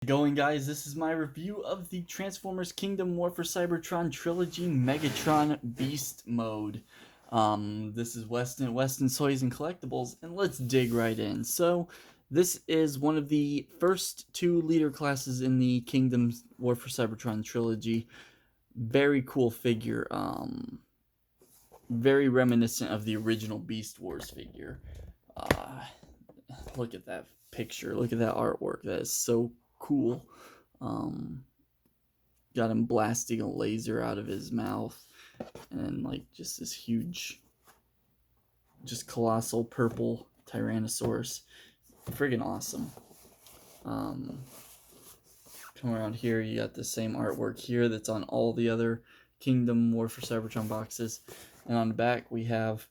Going, guys, this is my review of the Transformers Kingdom War for Cybertron Trilogy Megatron Beast Mode. This is Weston Soys and Collectibles, and let's dig right in. So, this is one of the first two leader classes in the Kingdom War for Cybertron Trilogy. Very cool figure. Very reminiscent of the original Beast Wars figure. Uh, Look at that picture. Look at that artwork. That is so cool. Um, Got him blasting a laser out of his mouth, and like just this huge, just colossal purple Tyrannosaurus. Friggin' awesome. Um, Come around here, you got the same artwork here that's on all the other Kingdom War for Cybertron boxes, and on the back we have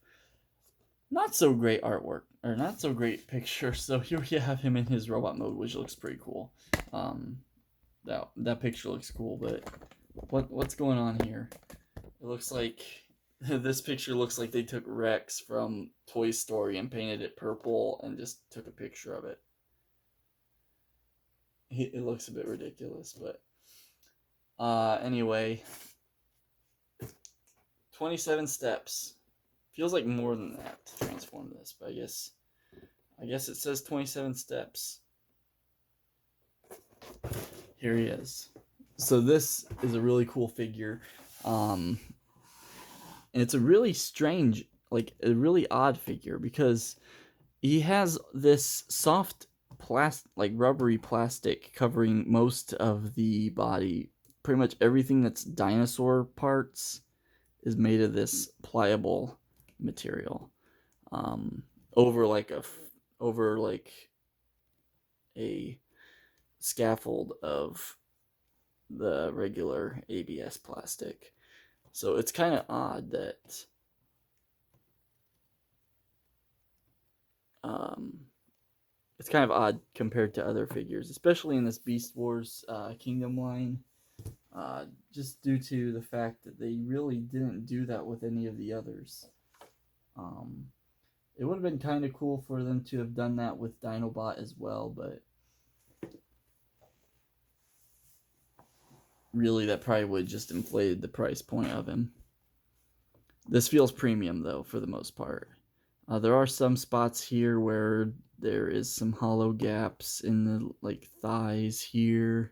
not so great artwork, or not so great picture. So here we have him in his robot mode, which looks pretty cool. That picture looks cool, but what's going on here? It looks like this picture looks like they took Rex from Toy Story and painted it purple and just took a picture of it. It looks a bit ridiculous, but anyway, 27 steps. Feels like more than that to transform this, but I guess it says 27 steps. Here he is. So this is a really cool figure. And it's a really strange, like a really odd figure, because he has this soft like rubbery plastic covering most of the body. Pretty much everything that's dinosaur parts is made of this pliable material, over like a scaffold of the regular ABS plastic. So it's kind of odd that it's kind of odd compared to other figures, especially in this Beast Wars Kingdom line, just due to the fact that they really didn't do that with any of the others. It would have been kind of cool for them to have done that with Dinobot as well, but really that probably would have just inflated the price point of him. This feels premium, though, for the most part. There are some spots here where there is some hollow gaps in the like thighs here.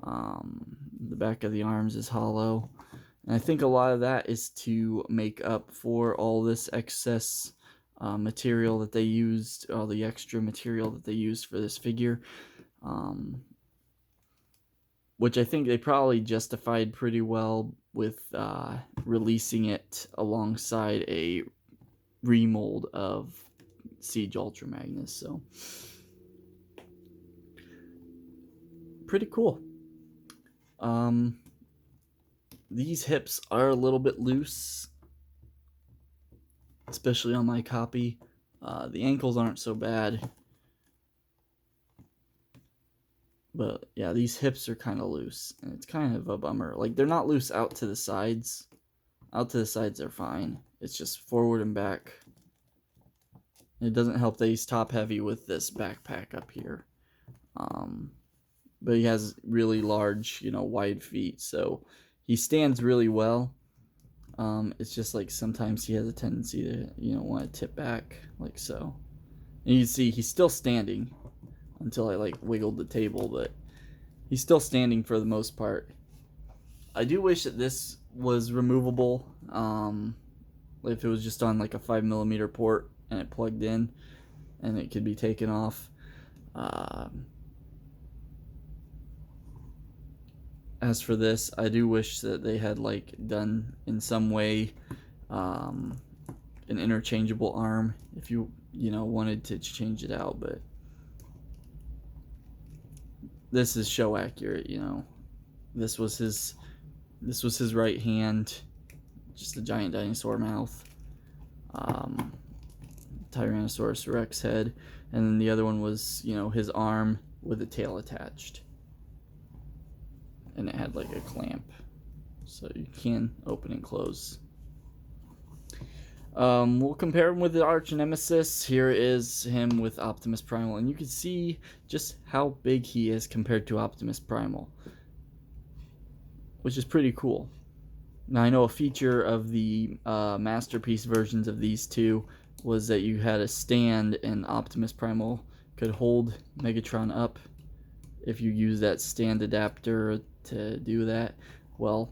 The back of the arms is hollow. And I think a lot of that is to make up for all this excess material that they used, all the extra material that they used for this figure. Which I think they probably justified pretty well with releasing it alongside a remold of Siege Ultra Magnus. So, pretty cool. These hips are a little bit loose, especially on my copy. The ankles aren't so bad. But yeah, these hips are kind of loose, and it's kind of a bummer. Like, they're not loose out to the sides. Out to the sides are fine. It's just forward and back. It doesn't help that he's top heavy with this backpack up here. But he has really large, wide feet, so he stands really well. It's just like sometimes he has a tendency to, want to tip back, like so. And you can see he's still standing until I like wiggled the table, but he's still standing for the most part. I do wish that this was removable, if it was just on like a 5mm port and it plugged in and it could be taken off. As for this, I do wish that they had like done in some way an interchangeable arm if you wanted to change it out, but this is show accurate. This was his right hand, just a giant dinosaur mouth, Tyrannosaurus Rex head, and then the other one was his arm with a tail attached, and it had like a clamp, so you can open and close. We'll compare him with the arch nemesis. Here is him with Optimus Primal, and you can see just how big he is compared to Optimus Primal, which is pretty cool. Now, I know a feature of the Masterpiece versions of these two was that you had a stand, and Optimus Primal could hold Megatron up if you use that stand adapter to do that. Well,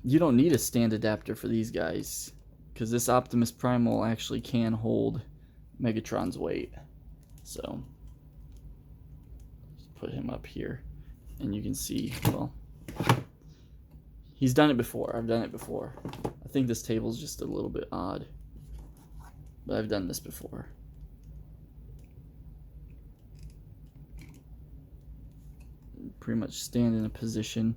you don't need a stand adapter for these guys, because this Optimus Primal actually can hold Megatron's weight. So, just put him up here, and you can see, well, he's done it before. I've done it before. I think this table's just a little bit odd, but I've done this before. Pretty much stand in a position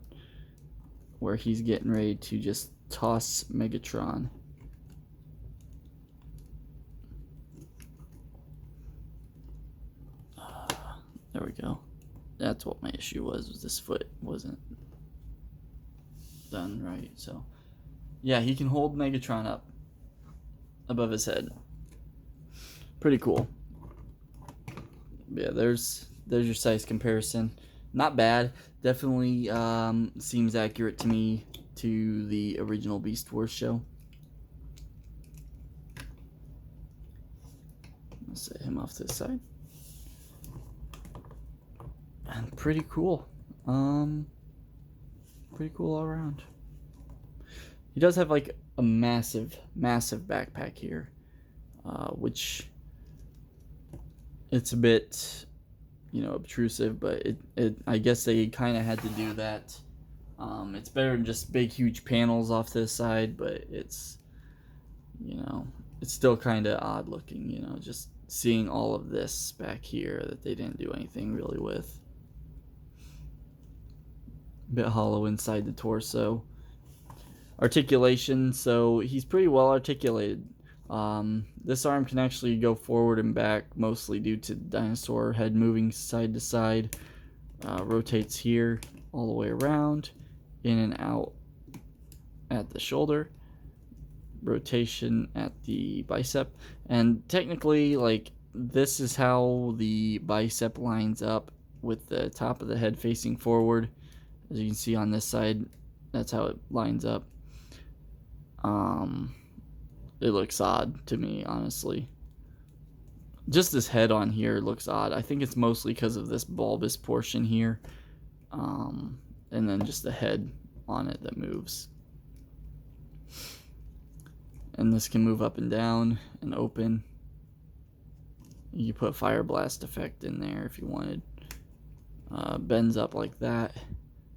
where he's getting ready to just toss Megatron. There we go. That's what my issue was this foot wasn't done right. So yeah, he can hold Megatron up above his head. Pretty cool. Yeah, there's your size comparison. Not bad. Definitely seems accurate to me to the original Beast Wars show. I'll set him off to the side. And pretty cool. Pretty cool all around. He does have like a massive backpack here, which it's a bit, obtrusive, but it I guess they kind of had to do that. It's better than just big huge panels off to the side, but it's it's still kind of odd looking, just seeing all of this back here that they didn't do anything really with. A bit hollow inside the torso. Articulation, so he's pretty well articulated. This arm can actually go forward and back, mostly due to the dinosaur head moving side to side. Rotates here all the way around, in and out at the shoulder, rotation at the bicep, and technically, like, this is how the bicep lines up with the top of the head facing forward. As you can see on this side, that's how it lines up. It looks odd to me, honestly. Just this head on here looks odd. I think it's mostly because of this bulbous portion here. And then just the head on it that moves. And this can move up and down and open. You put Fire Blast effect in there if you wanted. Bends up like that.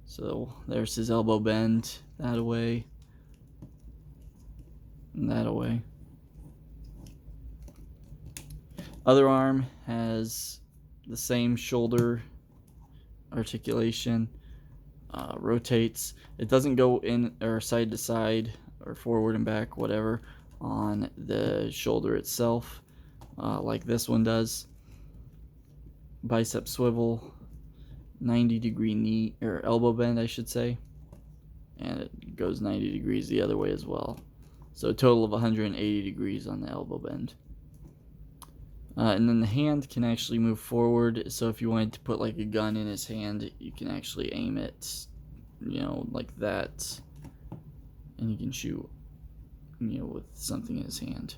So there's his elbow bend that away. And that away. Other arm has the same shoulder articulation. Rotates. It doesn't go in or side to side or forward and back, whatever, on the shoulder itself, like this one does. Bicep swivel, 90-degree knee or elbow bend, I should say, and it goes 90 degrees the other way as well. So a total of 180 degrees on the elbow bend. And then the hand can actually move forward, so if you wanted to put like a gun in his hand, you can actually aim it, like that, and you can shoot, with something in his hand.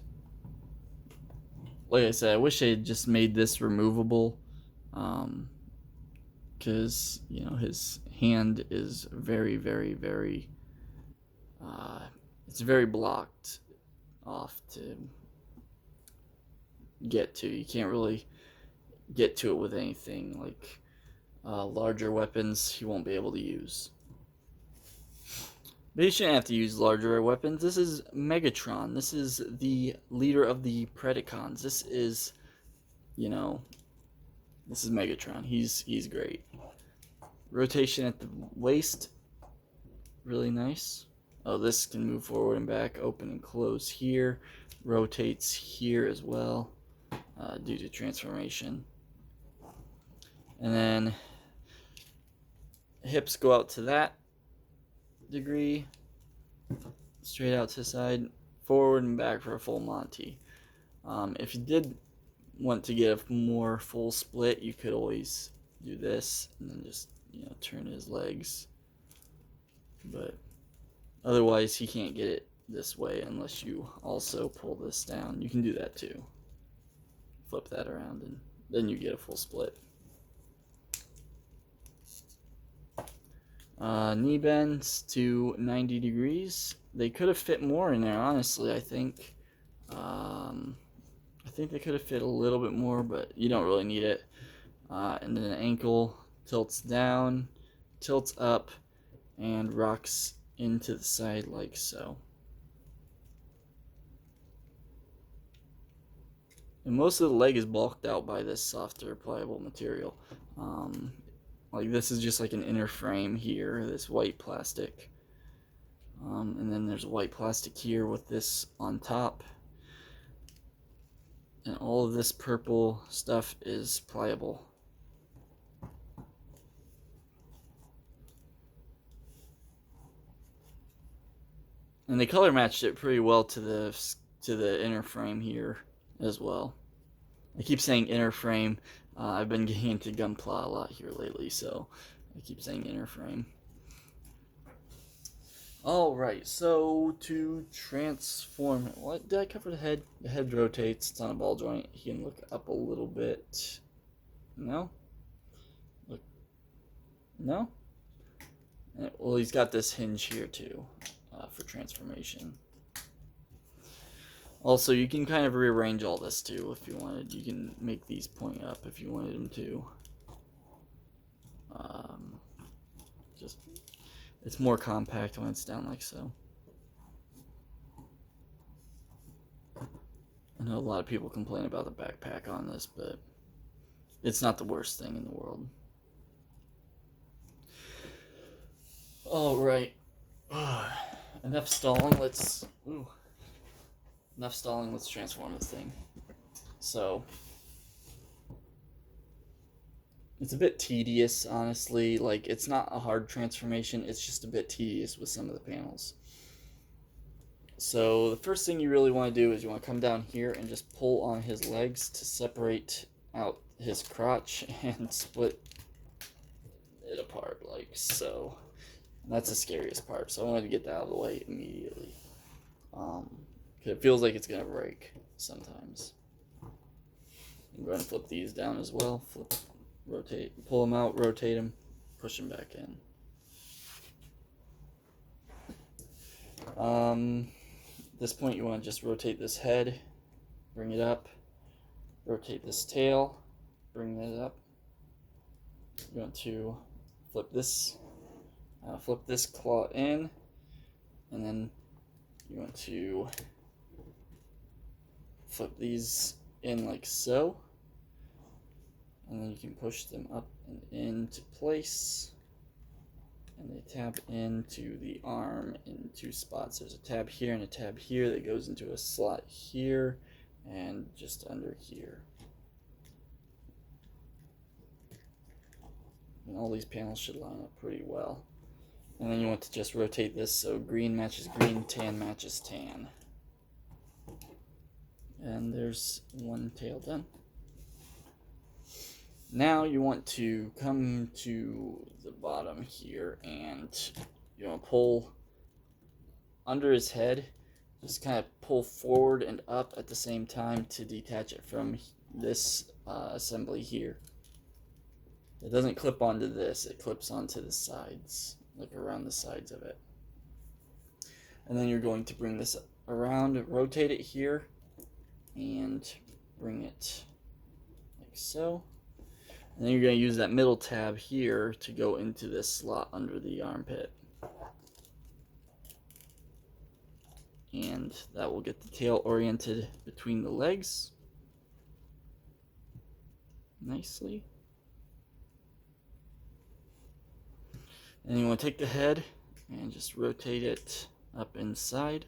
Like I said, I wish they had just made this removable, because, his hand is very, very, very, it's very blocked off to get to. You can't really get to it with anything like larger weapons you won't be able to use. But you shouldn't have to use larger weapons. This is Megatron. This is the leader of the Predacons. This is, this is Megatron. He's great. Rotation at the waist, really nice. Oh, this can move forward and back, open and close here. Rotates here as well, due to transformation. And then hips go out to that degree, straight out to the side. forward and back for a full Monty. If you did want to get a more full split, you could always do this and then just, turn his legs. But otherwise, he can't get it this way unless you also pull this down. You can do that too. Flip that around and then you get a full split. Knee bends to 90 degrees. They could have fit more in there, honestly, I think. I think they could have fit a little bit more, but you don't really need it. And then the ankle tilts down, tilts up, and rocks into the side like so. And most of the leg is bulked out by this softer, pliable material. Like this is just like an inner frame here, this white plastic. And then there's white plastic here with this on top. And all of this purple stuff is pliable. And they color matched it pretty well to the inner frame here as well. I keep saying inner frame. I've been getting into Gunpla a lot here lately, so I keep saying inner frame. Alright, so to transform it, what did I cover the head? The head rotates, it's on a ball joint. He can look up a little bit. No? Look. No? Well, he's got this hinge here too, for transformation. Also, you can kind of rearrange all this too if you wanted. You can make these point up if you wanted them to. Just, it's more compact when it's down like so. I know a lot of people complain about the backpack on this, but it's not the worst thing in the world. Alright. Enough stalling, let's transform this thing. So it's a bit tedious, honestly. Like, it's not a hard transformation, it's just a bit tedious with some of the panels. So the first thing you really want to do is you want to come down here and just pull on his legs to separate out his crotch and split it apart like so. And that's the scariest part, so I wanted to get that out of the way immediately. It feels like it's gonna break sometimes. I'm going to flip these down as well. Flip, rotate, pull them out, rotate them, push them back in. At this point, you want to just rotate this head, bring it up, rotate this tail, bring that up. You want to flip this claw in, and then you want to flip these in like so, and then you can push them up and into place, and they tab into the arm in two spots. There's a tab here and a tab here that goes into a slot here and just under here. And all these panels should line up pretty well. And then you want to just rotate this so green matches green, tan matches tan. And there's one tail done. Now you want to come to the bottom here and you want to pull under his head. Just kind of pull forward and up at the same time to detach it from this assembly here. It doesn't clip onto this, it clips onto the sides, like around the sides of it. And then you're going to bring this around, rotate it here, and bring it like so. And then you're going to use that middle tab here to go into this slot under the armpit. And that will get the tail oriented between the legs nicely. And you want to take the head and just rotate it up inside.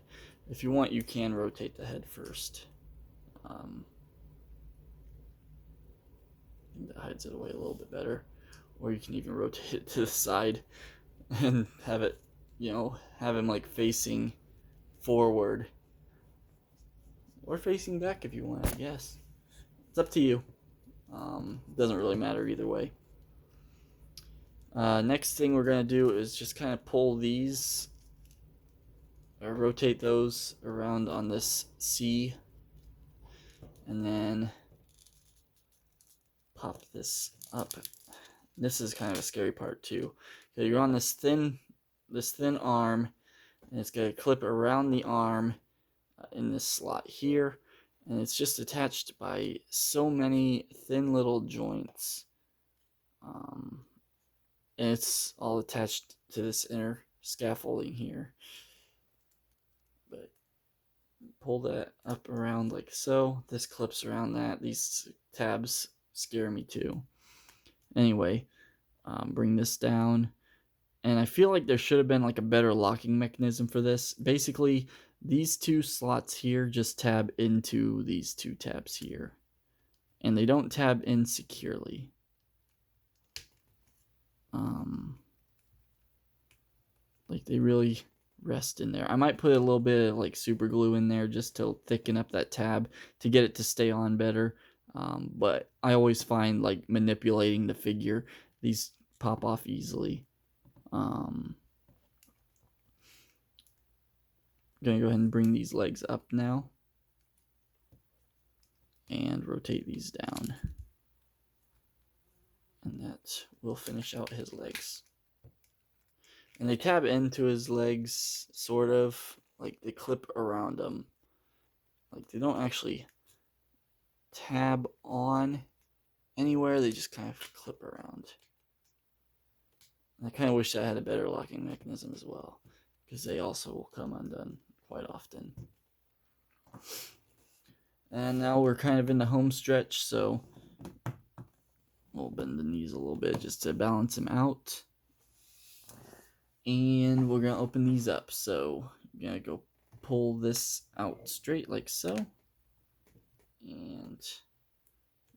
If you want, you can rotate the head first. I think that hides it away a little bit better. Or you can even rotate it to the side and have it, have him like facing forward or facing back if you want, I guess. It's up to you. Doesn't really matter either way. Next thing we're going to do is just kind of pull these, or rotate those around on this C, and then pop this up. This is kind of a scary part too. Okay, you're on this thin arm, and it's going to clip around the arm in this slot here, and it's just attached by so many thin little joints. And it's all attached to this inner scaffolding here. But pull that up around like so. This clips around that. These tabs scare me too. Anyway, bring this down. And I feel like there should have been like a better locking mechanism for this. Basically, these two slots here just tab into these two tabs here. And they don't tab in securely. Like they really rest in there. I might put a little bit of like super glue in there just to thicken up that tab to get it to stay on better. But I always find like manipulating the figure, these pop off easily. I'm gonna go ahead and bring these legs up now and rotate these down, and that will finish out his legs. And they tab into his legs, sort of, like they clip around them. Like they don't actually tab on anywhere, they just kind of clip around. And I kind of wish I had a better locking mechanism as well, because they also will come undone quite often. And now we're kind of in the home stretch, so we'll bend the knees a little bit just to balance him out. And we're going to open these up. So I'm going to go pull this out straight like so. And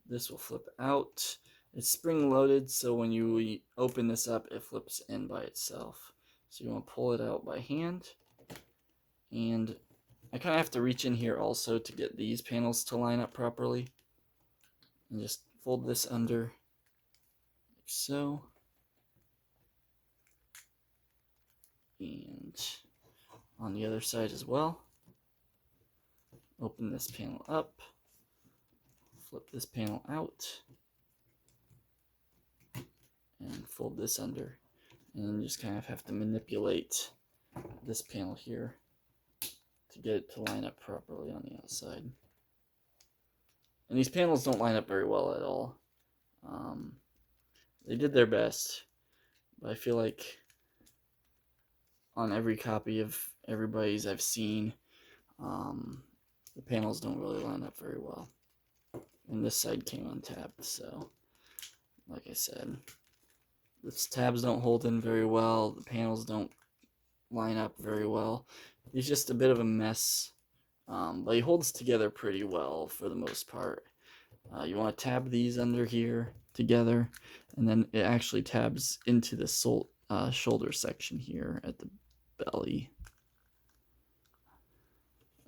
this will flip out. It's spring loaded, so when you open this up, it flips in by itself. So you want to pull it out by hand. And I kind of have to reach in here also to get these panels to line up properly. And just fold this under like so. And on the other side as well. Open this panel up. Flip this panel out. And fold this under. And then just kind of have to manipulate this panel here to get it to line up properly on the outside. And these panels don't line up very well at all. They did their best, but I feel like on every copy of everybody's I've seen, the panels don't really line up very well. And this side came untabbed, so like I said, the tabs don't hold in very well, the panels don't line up very well. He's just a bit of a mess, but he holds together pretty well for the most part. You want to tab these under here together, and then it actually tabs into the shoulder section here at the belly.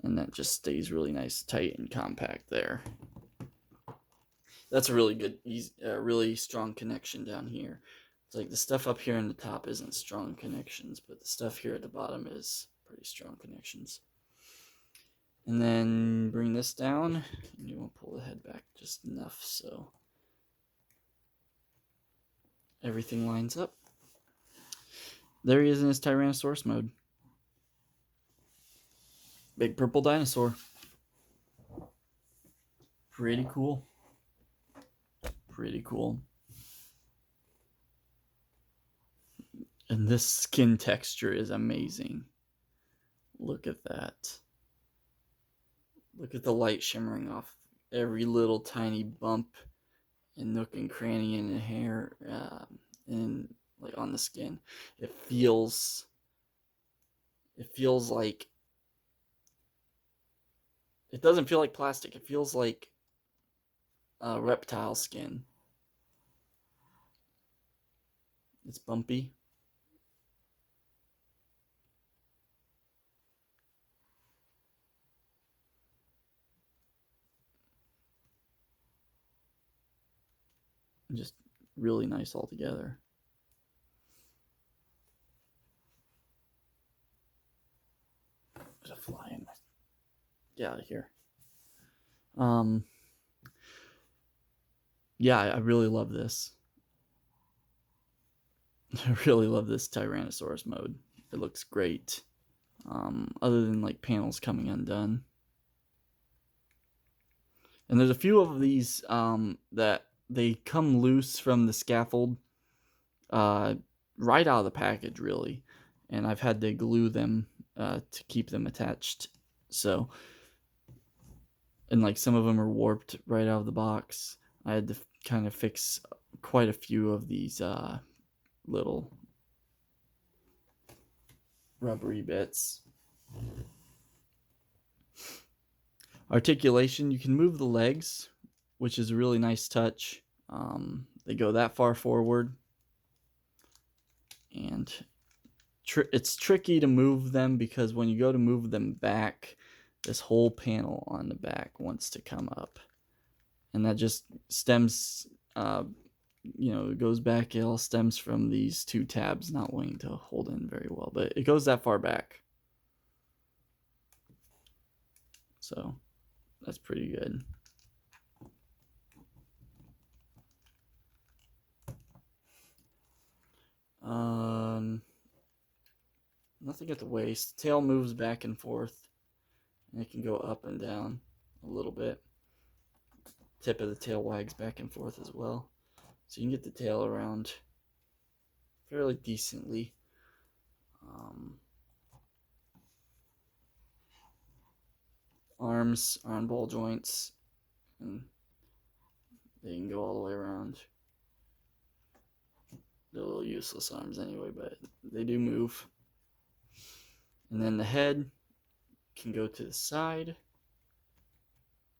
And that just stays really nice, tight, and compact there. That's a really good, really strong connection down here. It's like the stuff up here in the top isn't strong connections, but the stuff here at the bottom is pretty strong connections. And then bring this down, and you want to pull the head back just enough so everything lines up. There he is in his Tyrannosaurus mode. Big purple dinosaur. Pretty cool. Pretty cool. And this skin texture is amazing. Look at that. Look at the light shimmering off every little tiny bump and nook and cranny in the hair and like on the skin. It feels like, it doesn't feel like plastic. It feels like reptile skin. It's bumpy. really nice altogether. There's a fly in there. Get out of here. Yeah, I really love this. I really love this Tyrannosaurus mode. It looks great. Other than like panels coming undone. And there's a few of these that they come loose from the scaffold right out of the package, really. And I've had to glue them to keep them attached. So, and like some of them are warped right out of the box. I had to kind of fix quite a few of these little rubbery bits. Articulation, you can move the legs, which is a really nice touch. They go that far forward, and it's tricky to move them because when you go to move them back, this whole panel on the back wants to come up, and that just stems, it goes back. It all stems from these two tabs not wanting to hold in very well, but it goes that far back, so that's pretty good. Nothing at the waist. Tail moves back and forth, and it can go up and down a little bit. Tip of the tail wags back and forth as well, so you can get the tail around fairly decently. Arms are on ball joints, and they can go all the way around. They're a little useless arms anyway, but they do move. And then the head can go to the side,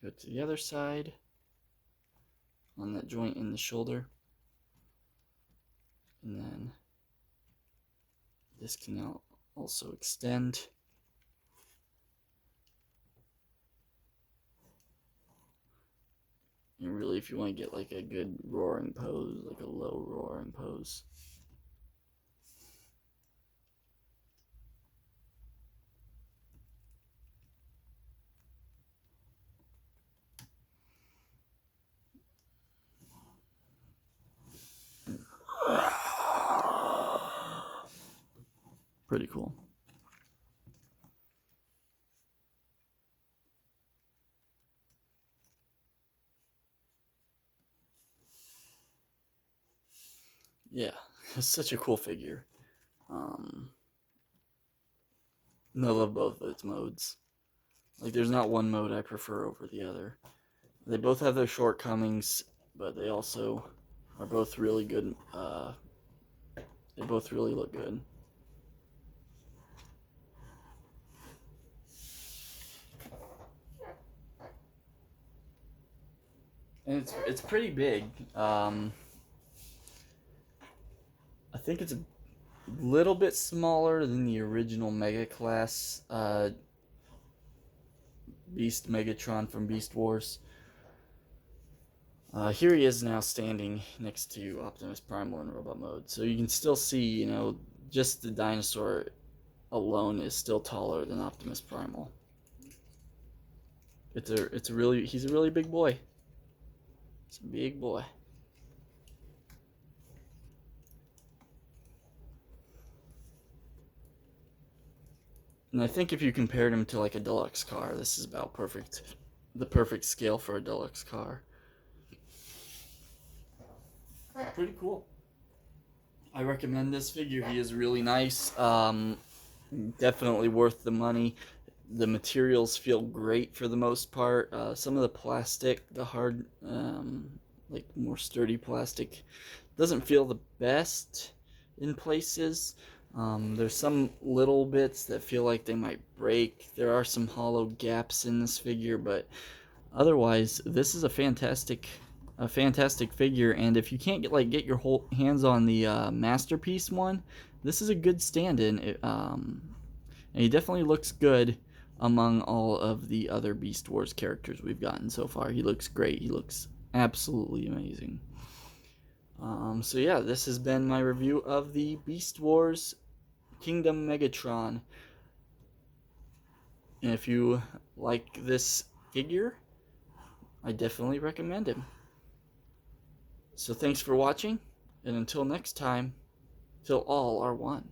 go to the other side, on that joint in the shoulder. And then this can now also extend. And really, if you want to get like a good roaring pose, like a low roaring pose. Pretty cool. Yeah, it's such a cool figure. I love both of its modes. Like, there's not one mode I prefer over the other. They both have their shortcomings, but they also are both really good. They both really look good. And it's pretty big. I think it's a little bit smaller than the original Mega Class Beast Megatron from Beast Wars. Here he is now standing next to Optimus Primal in robot mode. So you can still see, just the dinosaur alone is still taller than Optimus Primal. He's a really big boy. It's a big boy. And I think if you compared him to like a deluxe car, this is about the perfect scale for a deluxe car. Pretty cool. I recommend this figure. He is really nice. Definitely worth the money. The materials feel great for the most part. Some of the plastic, the hard, like more sturdy plastic, doesn't feel the best in places. There's some little bits that feel like they might break. There are some hollow gaps in this figure, but otherwise, this is a fantastic figure. And if you can't get your whole hands on the Masterpiece one, this is a good stand-in. And he definitely looks good among all of the other Beast Wars characters we've gotten so far. He looks great. He looks absolutely amazing. So yeah, this has been my review of the Beast Wars Kingdom Megatron. And if you like this figure, I definitely recommend him. So thanks for watching, and until next time, till all are one.